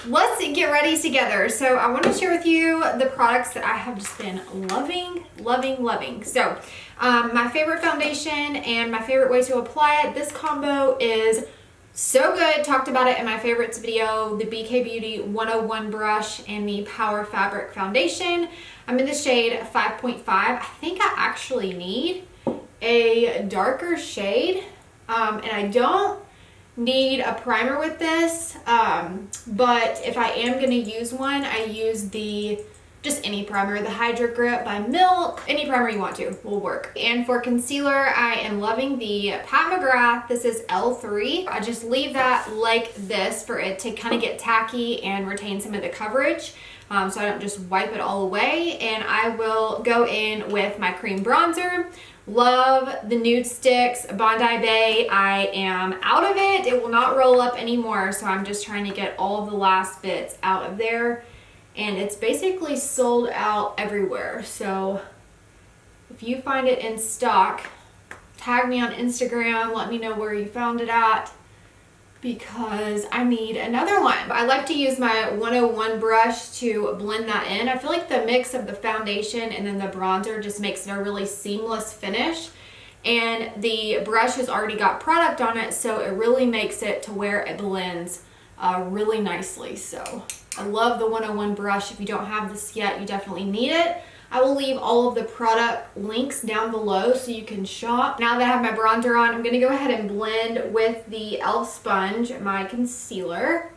let's get ready together. So I want to share with you the products that I have just been loving. So my favorite foundation and my favorite way to apply it. This combo is so good. Talked about it in my favorites video, the BK Beauty 101 brush and the Power Fabric foundation. I'm in the shade 5.5. I think I actually need a darker shade, and I don't need a primer with this, but if I am going to use one, I use just any primer, the Hydro Grip by Milk. Any primer you want to will work. And for concealer, I am loving the Pat McGrath. This is L3. I just leave that like this for it to kind of get tacky and retain some of the coverage, so I don't just wipe it all away. And I will go in with my cream bronzer. Love the nude sticks, Bondi Bay. I am out of it. It will not roll up anymore, so I'm just trying to get all of the last bits out of there. And it's basically sold out everywhere. So if you find it in stock, tag me on Instagram, let me know where you found it at, because I need another one. I like to use my 101 brush to blend that in. I feel like the mix of the foundation and then the bronzer just makes it a really seamless finish. And the brush has already got product on it, so it really makes it to where it blends really nicely. So I love the 101 brush. If you don't have this yet, you definitely need it. I will leave all of the product links down below so you can shop. Now that I have my bronzer on, I'm going to go ahead and blend with the e.l.f. sponge, my concealer.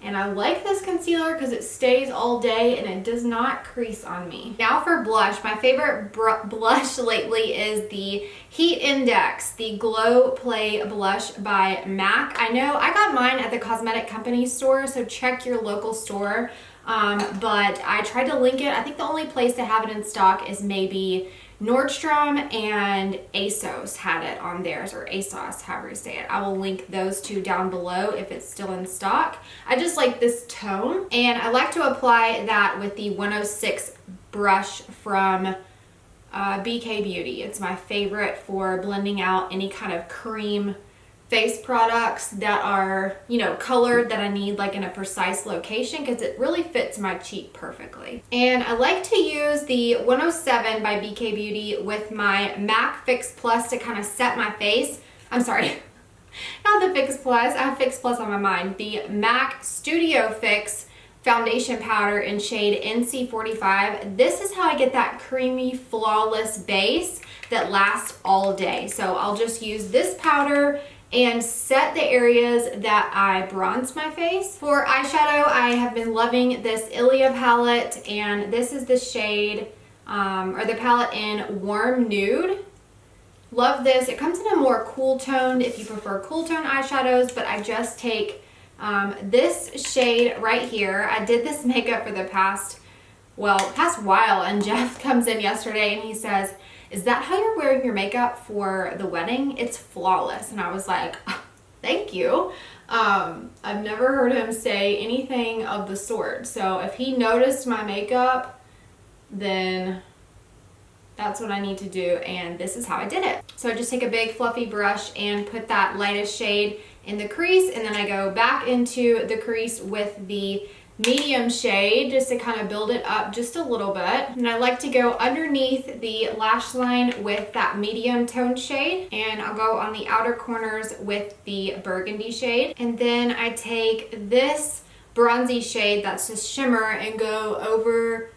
And I like this concealer because it stays all day and it does not crease on me. Now for blush. My favorite blush lately is the Heat Index, the Glow Play Blush by MAC. I know I got mine at the Cosmetic Company store, so check your local store. But I tried to link it. I think the only place to have it in stock is maybe Nordstrom, and ASOS had it on theirs, or ASOS, however you say it. I will link those two down below if it's still in stock. I just like this tone, and I like to apply that with the 106 brush from BK Beauty. It's my favorite for blending out any kind of cream face products that are, you know, colored, that I need like in a precise location, because it really fits my cheek perfectly. And I like to use the 107 by BK Beauty with my MAC Fix Plus to kind of set my face. I'm sorry, not the Fix Plus. I have Fix Plus on my mind. The MAC Studio Fix foundation powder in shade NC45. This is how I get that creamy, flawless base that lasts all day. So I'll just use this powder and set the areas that I bronze my face. For eyeshadow, I have been loving this Ilia palette, and this is the shade, or the palette in Warm Nude. Love this. It comes in a more cool toned if you prefer cool tone eyeshadows, but I just take this shade right here. I did this makeup for the past while, and Jeff comes in yesterday and he says, "Is that how you're wearing your makeup for the wedding? It's flawless." And I was like, oh, thank you. I've never heard him say anything of the sort. So if he noticed my makeup, then that's what I need to do, and this is how I did it. So I just take a big fluffy brush and put that lightest shade in the crease, and then I go back into the crease with the medium shade just to kind of build it up just a little bit. And I like to go underneath the lash line with that medium tone shade, and I'll go on the outer corners with the burgundy shade. And then I take this bronzy shade that's just shimmer and go over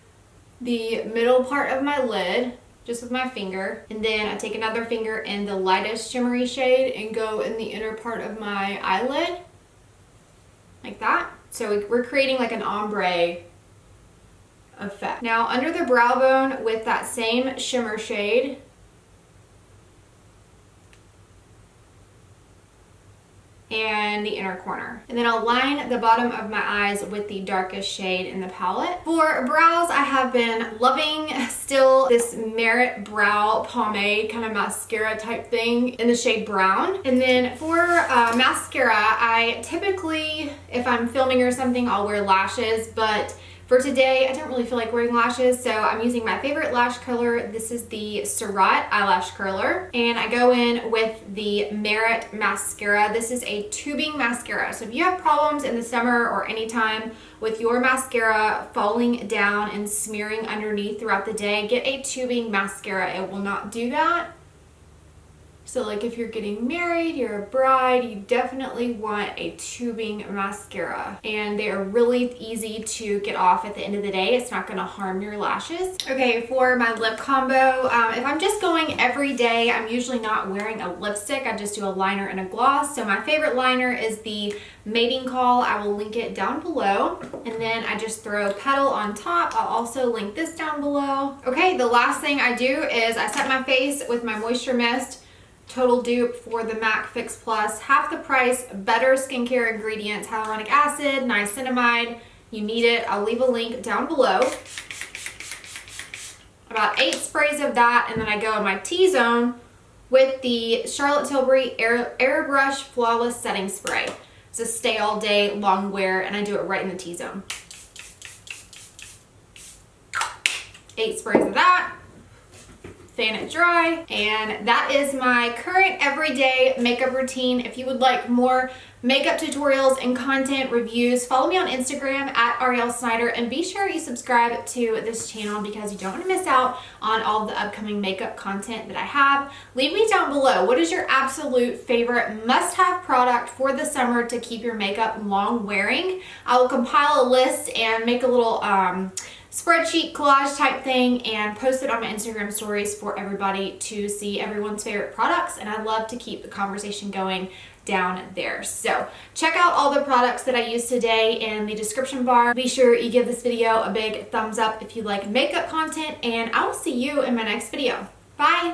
the middle part of my lid just with my finger, and then I take another finger in the lightest shimmery shade and go in the inner part of my eyelid like that. So we're creating like an ombre effect. Now under the brow bone with that same shimmer shade, and the inner corner. And then I'll line the bottom of my eyes with the darkest shade in the palette. For brows, I have been loving still this Merit Brow Pomade, kind of mascara type thing in the shade brown. And then for mascara, I typically, if I'm filming or something, I'll wear lashes, but For today, I don't really feel like wearing lashes, so I'm using my favorite lash curler. This is the Surratt eyelash curler, and I go in with the Merit mascara. This is a tubing mascara, so if you have problems in the summer or anytime with your mascara falling down and smearing underneath throughout the day, get a tubing mascara. It will not do that. So like if you're getting married, you're a bride, you definitely want a tubing mascara. And they are really easy to get off at the end of the day. It's not gonna harm your lashes. Okay, for my lip combo, if I'm just going every day, I'm usually not wearing a lipstick. I just do a liner and a gloss. So my favorite liner is the Mating Call. I will link it down below. And then I just throw Petal on top. I'll also link this down below. Okay, the last thing I do is I set my face with my Moisture Mist. Total dupe for the MAC Fix Plus. Half the price, better skincare ingredients, hyaluronic acid, niacinamide. You need it. I'll leave a link down below. About 8 sprays of that, and then I go in my T-zone with the Charlotte Tilbury Airbrush Flawless Setting Spray. It's a stay all day, long wear, and I do it right in the T-zone. 8 sprays of that. Fan it dry, and that is my current everyday makeup routine. If you would like more makeup tutorials and content reviews, follow me on Instagram at Ariel Snyder, and be sure you subscribe to this channel because you don't want to miss out on all the upcoming makeup content that I have. Leave me down below, what is your absolute favorite must-have product for the summer to keep your makeup long wearing? I will compile a list and make a little spreadsheet collage type thing and post it on my Instagram stories for everybody to see everyone's favorite products, and I love to keep the conversation going down there. So check out all the products that I used today in the description bar. Be sure you give this video a big thumbs up if you like makeup content, and I will see you in my next video. Bye!